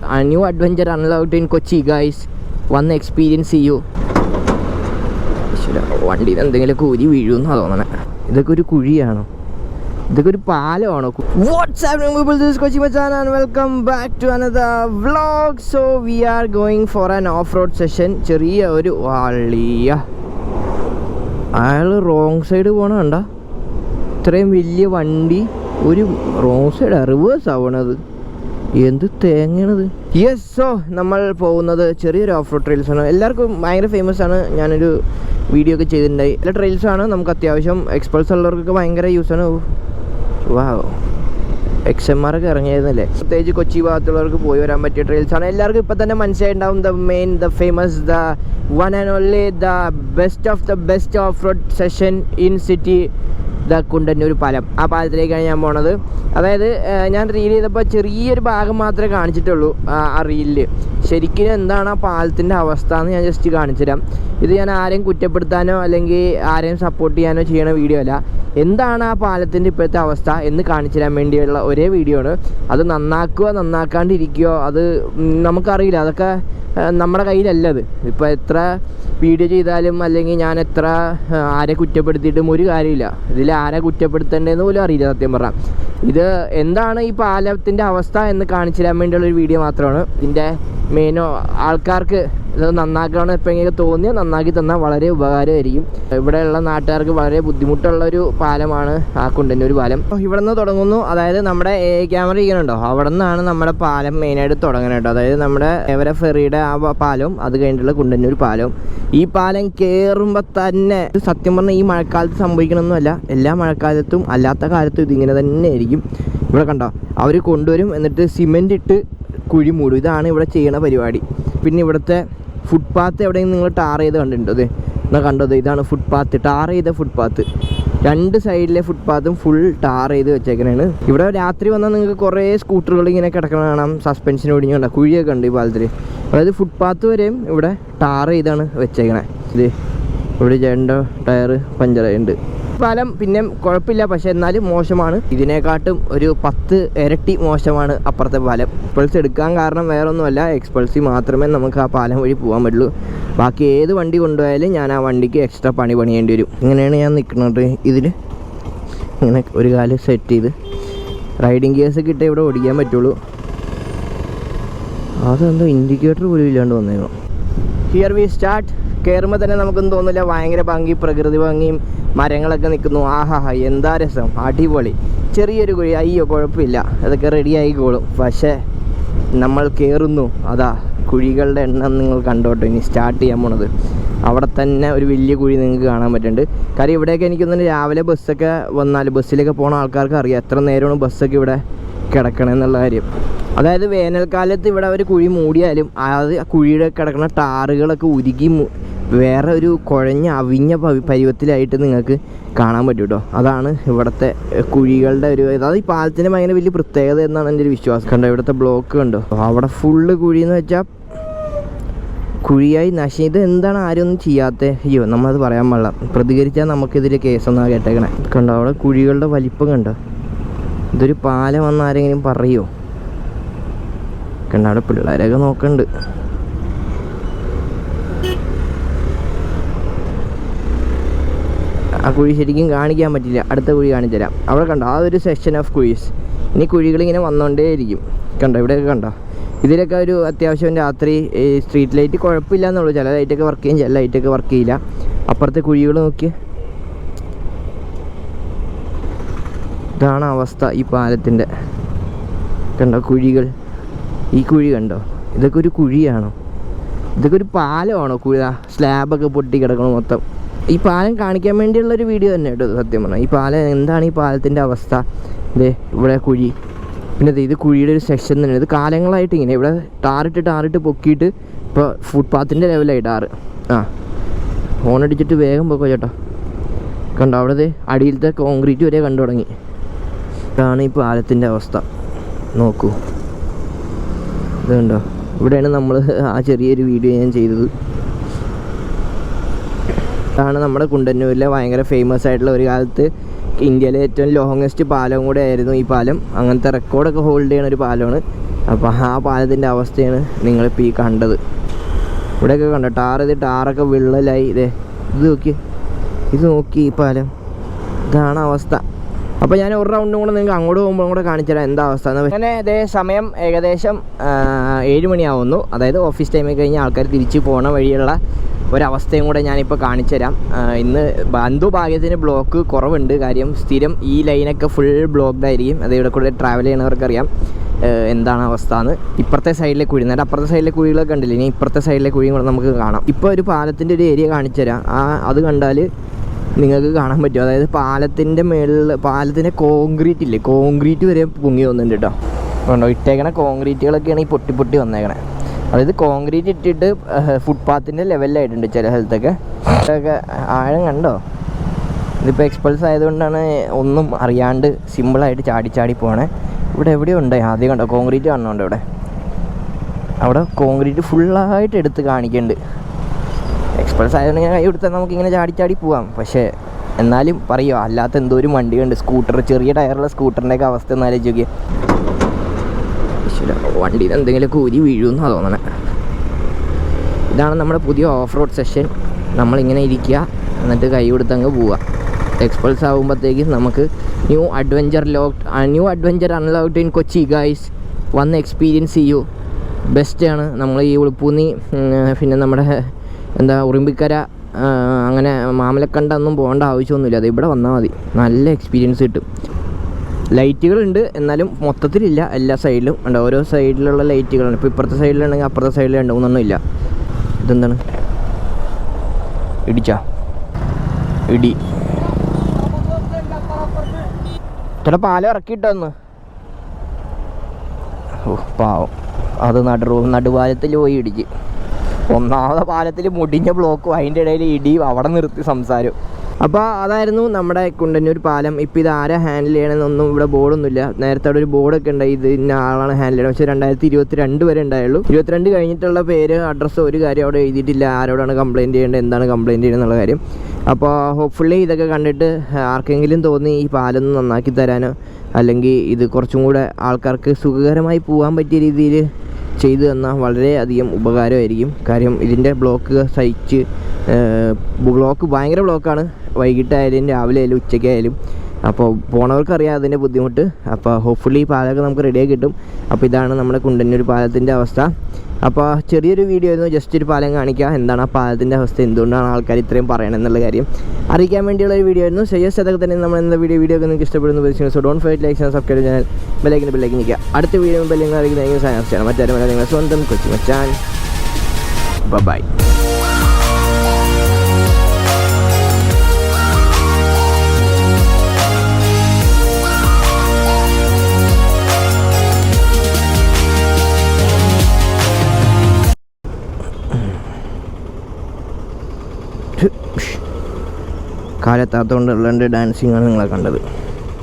A new adventure unlocked in Kochi, guys. One experience ചെയ്യൂ. വണ്ടിയിൽ എന്തെങ്കിലുമൊക്കെ ഊരി വീഴുമെന്നാണ് തോന്നണേ. ഇതൊക്കെ ഒരു കുഴിയാണോ? ഇതൊക്കെ ഒരു പാലമാണോ? What's happening, people? This is Kochi Machan and welcome back to another vlog. So we are going for an off-road session. ചെറിയ ഒരു വള്ളിയ അയാൾ റോങ് സൈഡ് പോകണ കണ്ട. ഇത്രയും വലിയ വണ്ടി ഒരു റോങ് സൈഡ് റിവേഴ്സ് ആവണത്. എന്ത് തേങ്ങണത്. യെസ്, സോ നമ്മൾ പോകുന്നത് ചെറിയൊരു ഓഫ് റോഡ് ട്രെയിൽസാണ്. എല്ലാവർക്കും ഭയങ്കര ഫേമസ് ആണ്. ഞാനൊരു വീഡിയോ ഒക്കെ ചെയ്തിട്ടുണ്ടായി. എല്ലാ ട്രെയിൽസാണ്. നമുക്ക് അത്യാവശ്യം എക്സ്പൾസ് ഉള്ളവർക്കൊക്കെ ഭയങ്കര യൂസാണ്. വാ, XMR ഒക്കെ ഇറങ്ങിയായിരുന്നല്ലേ. പ്രത്യേകിച്ച് കൊച്ചി ഭാഗത്തുള്ളവർക്ക് പോയി വരാൻ പറ്റിയ ട്രെയിൽസാണ്. എല്ലാവർക്കും ഇപ്പം തന്നെ മനസ്സിലായിട്ടുണ്ടാവും. The famous, the one and only, the best off road session in city, the Kundannoor പാലം. ആ പാലത്തിലേക്കാണ് ഞാൻ പോണത്. അതായത് ഞാൻ റീൽ ചെയ്തപ്പോൾ ചെറിയൊരു ഭാഗം മാത്രമേ കാണിച്ചിട്ടുള്ളൂ ആ റീലിൽ. ശരിക്കും എന്താണ് ആ പാലത്തിൻ്റെ അവസ്ഥ എന്ന് ഞാൻ ജസ്റ്റ് കാണിച്ചുതരാം. ഇത് ഞാൻ ആരെയും കുറ്റപ്പെടുത്താനോ അല്ലെങ്കിൽ ആരെയും സപ്പോർട്ട് ചെയ്യാനോ ചെയ്യണ വീഡിയോ അല്ല. എന്താണ് ആ പാലത്തിൻ്റെ ഇപ്പോഴത്തെ അവസ്ഥ എന്ന് കാണിച്ചു തരാൻ വേണ്ടിയുള്ള ഒരേ വീഡിയോ ആണ്. അത് നന്നാക്കുകയോ നന്നാക്കാണ്ടിരിക്കുകയോ അത് നമുക്കറിയില്ല. അതൊക്കെ നമ്മുടെ കയ്യിലല്ലത്. ഇപ്പോൾ എത്ര വീഡിയോ ചെയ്താലും അല്ലെങ്കിൽ ഞാൻ എത്ര ആരെ കുറ്റപ്പെടുത്തിയിട്ടും ഒരു കാര്യമില്ല. ഇതിൽ ആരെ കുറ്റപ്പെടുത്തേണ്ടതെന്ന് പോലും അറിയില്ല സത്യം പറഞ്ഞാൽ. ഇത് എന്താണ് ഈ പാലത്തിൻ്റെ അവസ്ഥ എന്ന് കാണിച്ചു തരാൻ വേണ്ടിയുള്ളൊരു വീഡിയോ മാത്രമാണ്. ഇതിൻ്റെ മെയിനോ ആൾക്കാർക്ക് ഇത് നന്നാക്കണമെന്ന് എപ്പോഴെങ്കിലും തോന്നിയാൽ നന്നാക്കി തന്നാൽ വളരെ ഉപകാരമായിരിക്കും. ഇവിടെയുള്ള നാട്ടുകാർക്ക് വളരെ ബുദ്ധിമുട്ടുള്ളൊരു പാലമാണ് ആ കുണ്ടന്നൂർ പാലം. ഇവിടെ നിന്ന് തുടങ്ങുന്നു. അതായത് നമ്മുടെ ക്യാമറ ഇരിക്കണുണ്ടോ, അവിടെ നിന്നാണ് നമ്മുടെ പാലം മെയിനായിട്ട് തുടങ്ങണം കേട്ടോ. അതായത് നമ്മുടെ എവരെ ഫെറിയുടെ ആ പാലവും അത് കഴിഞ്ഞിട്ടുള്ള കുണ്ടന്നൂർ പാലവും. ഈ പാലം കയറുമ്പോൾ തന്നെ സത്യം പറഞ്ഞാൽ ഈ മഴക്കാലത്ത് സംഭവിക്കണമെന്നല്ല, എല്ലാ മഴക്കാലത്തും അല്ലാത്ത കാലത്തും ഇതിങ്ങനെ തന്നെ ആയിരിക്കും. ഇവിടെ കണ്ടോ, അവർ കൊണ്ടുവരും, എന്നിട്ട് സിമെൻ്റ് ഇട്ട് കുഴി മൂടും. ഇതാണ് ഇവിടെ ചെയ്യണ പരിപാടി. പിന്നെ ഇവിടുത്തെ ഫുട്പാത്ത് എവിടെയും നിങ്ങൾ ടാർ ചെയ്ത് കണ്ടിട്ടുണ്ടോ? എന്നാൽ കണ്ടത് ഇതാണ് ഫുട്പാത്ത്, ടാർ ചെയ്ത ഫുട്പാത്ത്. രണ്ട് സൈഡിലെ ഫുട്പാത്തും ഫുൾ ടാർ ചെയ്ത് വെച്ചേക്കണേണ്. ഇവിടെ രാത്രി വന്നാൽ നിങ്ങൾക്ക് കുറേ സ്കൂട്ടറുകൾ ഇങ്ങനെ കിടക്കണ കാണാം. സസ്പെൻഷൻ ഒടിഞ്ഞുകൊണ്ട കുഴിയൊക്കെ ഉണ്ട് ഈ പാലത്തിൽ. അതായത് ഫുട്പാത്ത് വരെയും ഇവിടെ ടാർ ചെയ്താണ് വെച്ചേക്കണേ. ഇത് ഇവിടെ രണ്ട് ടയർ പഞ്ചറായിട്ടുണ്ട്. പാലം പിന്നെ കുഴപ്പമില്ല, പക്ഷെ എന്നാലും മോശമാണ്. ഇതിനെക്കാട്ടും ഒരു 10 ഇരട്ടി മോശമാണ് അപ്പുറത്തെ പാലം. എക്സ്പൾസ് എടുക്കാൻ കാരണം വേറെ ഒന്നുമല്ല, എക്സ്പൾസി മാത്രമേ നമുക്ക് ആ പാലം വഴി പോകാൻ പറ്റുള്ളൂ. ബാക്കി ഏത് വണ്ടി കൊണ്ടുപോയാലും ഞാൻ ആ വണ്ടിക്ക് എക്സ്ട്രാ പണിയേണ്ടി വരും. ഇങ്ങനെയാണ് ഞാൻ നിൽക്കുന്നത്. ഇതിൽ ഇങ്ങനെ ഒരു കാല് സെറ്റ് ചെയ്ത് റൈഡിങ് ഗിയേഴ്സ് കിട്ടേ ഇവിടെ ഓടിക്കാൻ പറ്റുള്ളൂ. അതെന്തോ ഇൻഡിക്കേറ്റർ പോലും ഇല്ലാണ്ട് വന്നേക്കണം. Here we start. കയറുമ്പോൾ തന്നെ നമുക്കൊന്നും തോന്നില്ല. ഭയങ്കര ഭംഗി, പ്രകൃതി ഭംഗിയും മരങ്ങളൊക്കെ നിൽക്കുന്നു. ആഹാ, എന്താ രസം, അടിപൊളി. ചെറിയൊരു കുഴി, അയ്യോ കുഴപ്പമില്ല, അതൊക്കെ റെഡി ആയിക്കോളും. പക്ഷേ നമ്മൾ കയറുന്നു. അതാ കുഴികളുടെ എണ്ണം നിങ്ങൾ കണ്ടോട്ടോ. ഇനി സ്റ്റാർട്ട് ചെയ്യാൻ പോണത് അവിടെ തന്നെ ഒരു വലിയ കുഴി നിങ്ങൾക്ക് കാണാൻ പറ്റുന്നുണ്ട്. കാര്യം ഇവിടെയൊക്കെ എനിക്കൊന്നും രാവിലെ ബസ്സൊക്കെ വന്നാൽ ബസ്സിലൊക്കെ പോണ ആൾക്കാർക്ക് അറിയാം എത്ര നേരമാണ് ബസ്സൊക്കെ ഇവിടെ കിടക്കണമെന്നുള്ള കാര്യം. അതായത് വേനൽക്കാലത്ത് ഇവിടെ ഒരു കുഴി മൂടിയാലും അത് ആ കുഴിയുടെ കിടക്കുന്ന ടാറുകളൊക്കെ ഉരുകി വേറെ ഒരു കുഴഞ്ഞ അവിഞ്ഞ പരുവത്തിലായിട്ട് നിങ്ങൾക്ക് കാണാൻ പറ്റും കേട്ടോ. അതാണ് ഇവിടുത്തെ കുഴികളുടെ ഒരു, അതായത് ഈ പാലത്തിൻ്റെ ഭയങ്കര വലിയ പ്രത്യേകത എന്നാണ് എൻ്റെ ഒരു വിശ്വാസം. കണ്ടോ ഇവിടുത്തെ ബ്ലോക്ക് കണ്ടോ, അവിടെ ഫുള്ള് കുഴിയെന്ന് വെച്ചാൽ കുഴിയായി ഇത് എന്താണ് ആരും ഒന്നും ചെയ്യാത്തത്? അയ്യോ, നമ്മളത് പറയാൻ പാടില്ല, പ്രതികരിച്ചാൽ നമുക്കെതിരെ കേസൊന്നാണ് കേട്ടേക്കണേ. കണ്ടോ അവിടെ കുഴികളുടെ വലിപ്പം കണ്ടോ. ഇതൊരു പാലം വന്ന് ആരെങ്കിലും പറയുമോ? കണ്ടോ അവിടെ പിള്ളേരൊക്കെ നോക്കണ്ട്. ആ കുഴി ശരിക്കും കാണിക്കാൻ പറ്റില്ല, അടുത്ത കുഴി കാണിച്ചു തരാം. അവിടെ കണ്ടോ ആ ഒരു സെക്ഷൻ ഓഫ് കുഴീസ്. ഇനി കുഴികളിങ്ങനെ വന്നുകൊണ്ടേയിരിക്കും. കണ്ടോ ഇവിടെയൊക്കെ കണ്ടോ. ഇതിലൊക്കെ ഒരു അത്യാവശ്യം രാത്രി സ്ട്രീറ്റ് ലൈറ്റ് കുഴപ്പമില്ല എന്നുള്ളൂ. ചില ലൈറ്റൊക്കെ വർക്ക് ചെയ്യും, ചില ലൈറ്റൊക്കെ വർക്ക് ചെയ്യില്ല. അപ്പുറത്തെ കുഴികൾ നോക്കി. ഇതാണ് അവസ്ഥ ഈ പാലത്തിൻ്റെ. കണ്ടോ കുഴികൾ, ഈ കുഴി കണ്ടോ. ഇതൊക്കെ ഒരു കുഴിയാണോ? ഇതൊക്കെ ഒരു പാലമാണോ? കുഴി സ്ലാബൊക്കെ പൊട്ടി കിടക്കണം മൊത്തം. ഈ പാലം കാണിക്കാൻ വേണ്ടിയുള്ളൊരു വീഡിയോ തന്നെ കേട്ടോ സത്യം പറഞ്ഞാൽ. ഈ പാലം എന്താണ് ഈ പാലത്തിൻ്റെ അവസ്ഥ? ഇതേ ഇവിടെ കുഴി, പിന്നെ ഇത് കുഴിയുടെ ഒരു സെക്ഷൻ തന്നെ. ഇത് കാലങ്ങളായിട്ട് ഇങ്ങനെ ഇവിടെ ടാറിട്ട് പൊക്കിയിട്ട് ഇപ്പോൾ ഫുട്പാത്തിൻ്റെ ലെവലായി ടാറ്. ഹോണടിച്ചിട്ട് വേഗം പോക്കോ ചേട്ടാ. കണ്ടോ അവിടെ അടിയിലത്തെ കോൺക്രീറ്റ് വരെ കണ്ടു തുടങ്ങി. ഇതാണ് ഈ പാലത്തിൻ്റെ അവസ്ഥ. നോക്കൂ, ഇത് കണ്ടോ. ഇവിടെയാണ് നമ്മൾ ആ ചെറിയൊരു വീഡിയോ ഞാൻ ചെയ്തത്. ഇതാണ് നമ്മുടെ കുണ്ടന്നൂരിലെ ഭയങ്കര ഫേമസ് ആയിട്ടുള്ള, ഒരു കാലത്ത് ഇന്ത്യയിലെ ഏറ്റവും ലോങ്ങസ്റ്റ് പാലവും കൂടെ ആയിരുന്നു ഈ പാലം. അങ്ങനത്തെ റെക്കോർഡൊക്കെ ഹോൾഡ് ചെയ്യുന്ന ഒരു പാലമാണ്. അപ്പോൾ ആ പാലത്തിൻ്റെ അവസ്ഥയാണ് നിങ്ങളിപ്പോൾ ഈ കണ്ടത്. ഇവിടെയൊക്കെ കണ്ടോ ടാറൊക്കെ വിള്ളലായി. ഇത് നോക്കി ഈ പാലം, ഇതാണ് അവസ്ഥ. അപ്പോൾ ഞാൻ ഒരു റൗണ്ടും കൂടെ നിങ്ങൾക്ക് അങ്ങോട്ട് പോകുമ്പോൾ കൂടെ കാണിച്ചു തരാം എന്താ അവസ്ഥ. അങ്ങനെ ഇതേ സമയം ഏകദേശം 7 മണിയാവുന്നു. അതായത് ഓഫീസ് ടൈമിൽ കഴിഞ്ഞ് ആൾക്കാർ തിരിച്ച് പോണ വഴിയുള്ള ഒരവസ്ഥയും കൂടെ ഞാനിപ്പോൾ കാണിച്ചു തരാം. ഇന്ന് ഭാഗ്യത്തിന് ബ്ലോക്ക് കുറവുണ്ട്. കാര്യം സ്ഥിരം ഈ ലൈനൊക്കെ ഫുൾ ബ്ലോക്ക്ഡ് ആയിരിക്കും. അത് ഇവിടെ കൂടെ ട്രാവൽ ചെയ്യണവർക്കറിയാം എന്താണ് അവസ്ഥ എന്ന്. ഇപ്പുറത്തെ സൈഡിലെ കുഴി, നേരെ അപ്പുറത്തെ സൈഡിലെ കുഴികളൊക്കെ കണ്ടില്ല, ഇനി ഇപ്പുറത്തെ സൈഡിലെ കുഴിയും കൂടെ നമുക്ക് കാണാം. ഇപ്പോൾ ഒരു പാലത്തിൻ്റെ ഒരു ഏരിയ കാണിച്ചു തരാം. അത് കണ്ടാൽ നിങ്ങൾക്ക് കാണാൻ പറ്റും. അതായത് പാലത്തിൻ്റെ മേളിൽ പാലത്തിൻ്റെ കോൺക്രീറ്റ് വരെ പൊങ്ങി വന്നിട്ടുണ്ട് കേട്ടോ. കണ്ടോ ഇട്ടേക്കണ കോൺക്രീറ്റുകളൊക്കെയാണ് ഈ പൊട്ടി വന്നേക്കണേ. അതായത് കോൺക്രീറ്റ് ഇട്ടിട്ട് ഫുട്പാത്തിൻ്റെ ലെവലിലായിട്ടുണ്ട് ചില സ്ഥലത്തൊക്കെ. ഇതൊക്കെ ആഴം കണ്ടോ. ഇതിപ്പോൾ എക്സ്പൾസ് ആയതുകൊണ്ടാണ് ഒന്നും അറിയാണ്ട് സിമ്പിളായിട്ട് ചാടി പോകണേ. ഇവിടെ എവിടെയോ ഉണ്ട് ആദ്യം കണ്ടോ കോൺക്രീറ്റ് കാണുന്നുണ്ട്. അവിടെ കോൺക്രീറ്റ് ഫുള്ളായിട്ട് എടുത്ത് കാണിക്കുന്നുണ്ട്. എക്സ്പ്രസ് ആയതുകൊണ്ട് ഞാൻ കൈ കൊടുത്താൽ നമുക്കിങ്ങനെ ചാടി പോവാം. പക്ഷേ എന്നാലും പറയുമോ അല്ലാത്ത എന്തോ ഒരു വണ്ടിയുണ്ട്, സ്കൂട്ടർ, ചെറിയ ടയറുള്ള സ്കൂട്ടറിൻ്റെയൊക്കെ അവസ്ഥ ഒന്ന് ആലോചിക്കുക. വണ്ടിയിൽ എന്തെങ്കിലും കൂരി വീഴുമെന്നാണ് തോന്നണേ. ഇതാണ് നമ്മുടെ പുതിയ ഓഫ് റോഡ് സെഷൻ. നമ്മളിങ്ങനെ ഇരിക്കുക, എന്നിട്ട് കൈ കൊടുത്തങ്ങ് പോവുക. എക്സ്പൾസ് ആകുമ്പോഴത്തേക്കും നമുക്ക് new adventure unlocked in Kochi guys, വന്ന് എക്സ്പീരിയൻസ് ചെയ്യൂ. ബെസ്റ്റാണ്. നമ്മൾ ഈ ഉളുപ്പൂന്നി പിന്നെ നമ്മുടെ ഉറുമ്പിക്കര അങ്ങനെ മാമലക്കണ്ട ഒന്നും പോകേണ്ട ആവശ്യമൊന്നുമില്ല. അത് ഇവിടെ വന്നാൽ മതി, നല്ല എക്സ്പീരിയൻസ് കിട്ടും. ലൈറ്റുകളുണ്ട്, എന്നാലും മൊത്തത്തിലില്ല. എല്ലാ സൈഡിലും ഉണ്ട്, ഓരോ സൈഡിലുള്ള ലൈറ്റുകളാണ്. ഇപ്പോൾ ഇപ്പുറത്തെ സൈഡിലുണ്ടെങ്കിൽ അപ്പുറത്തെ സൈഡിൽ 2-3 ഇല്ല. ഇതെന്താണ് ഇടി ചില പാലം ഇറക്കിയിട്ടൊന്ന്. പാവം, അത് നടുപാലത്തിൽ പോയി ഇടിച്ച്. ഒന്നാമത്തെ പാലത്തിൽ മുടിഞ്ഞ ബ്ലോക്കും, അതിൻ്റെ ഇടയിൽ ഇടിയും, അവിടെ നിർത്തി സംസാരവും. അപ്പോൾ അതായിരുന്നു നമ്മുടെ കുണ്ടന്നൂർ പാലം. ഇപ്പോൾ ഇത് ആരാ ഹാൻഡിൽ ചെയ്യണമെന്നൊന്നും ഇവിടെ ബോർഡൊന്നുമില്ല. നേരത്തെ അവിടെ ഒരു ബോർഡൊക്കെ ഉണ്ടായി, ഇത് ഇന്ന ആളാണ് ഹാൻഡിൽ ചെയ്യണം. പക്ഷേ 2022 വരെ ഉണ്ടായുള്ളൂ. 22 കഴിഞ്ഞിട്ടുള്ള പേര്, അഡ്രസ്സ്, ഒരു കാര്യം അവിടെ എഴുതിയിട്ടില്ല. ആരോടാണ് കംപ്ലയിൻറ്റ് ചെയ്യേണ്ടത്, എന്താണ് കംപ്ലയിൻറ്റ് ചെയ്യണം എന്നുള്ള കാര്യം. അപ്പോൾ ഹോപ്പ്ഫുള്ളി ഇതൊക്കെ കണ്ടിട്ട് ആർക്കെങ്കിലും തോന്നി ഈ പാലൊന്ന് നന്നാക്കി തരാനോ, അല്ലെങ്കിൽ ഇത് കുറച്ചും കൂടെ ആൾക്കാർക്ക് സുഖകരമായി പോകാൻ പറ്റിയ രീതിയിൽ ചെയ്തു തന്നാൽ വളരെയധികം ഉപകാരമായിരിക്കും. കാര്യം ഇതിൻ്റെ ബ്ലോക്ക് സഹിച്ച് ബ്ലോക്ക് ഭയങ്കര ബ്ലോക്കാണ്. വൈകിട്ടായാലും രാവിലെ ആയാലും ഉച്ചയ്ക്കായാലും. അപ്പോൾ പോണവർക്കറിയാം അതിൻ്റെ ബുദ്ധിമുട്ട്. അപ്പോൾ ഹോപ്പ്ഫുള്ളി ഈ പാലമൊക്കെ നമുക്ക് റെഡിയാക്കി കിട്ടും. അപ്പോൾ ഇതാണ് നമ്മുടെ കുണ്ടന്നൂർ പാലത്തിൻ്റെ അവസ്ഥ. അപ്പോൾ ചെറിയൊരു വീഡിയോ ആയിരുന്നു, ജസ്റ്റ് ഒരു പാലം കാണിക്കുക, എന്താണ് ആ പാലത്തിൻ്റെ അവസ്ഥ, എന്തുകൊണ്ടാണ് ആൾക്കാർ ഇത്രയും പറയണം എന്നുള്ള കാര്യം അറിയിക്കാൻ വേണ്ടിയുള്ള ഒരു വീഡിയോ ആയിരുന്നു. സജസ്റ്റ് അതൊക്കെ തന്നെ നമ്മൾ എന്താ വീഡിയോ ഒക്കെ നിങ്ങൾക്ക് ഇഷ്ടപ്പെടുന്നു പ്രതീക്ഷിക്കുന്നു. So don't fight like subscribe channel ബെല്ലൈക്കിന് നിൽക്കുക. അടുത്ത വീഡിയോ ബെല്ലിങ്ങൾ അറിയിക്കുന്ന സൈൻ അപ്പ് ചെയ്യണം. മറ്റാരും നിങ്ങളുടെ സ്വന്തം കൊച്ചി മച്ചാൻ. ബൈ. കാലത്താത്തോണ്ടുള്ള ഡാൻസിങ്ങാണ് നിങ്ങളെ കണ്ടത്.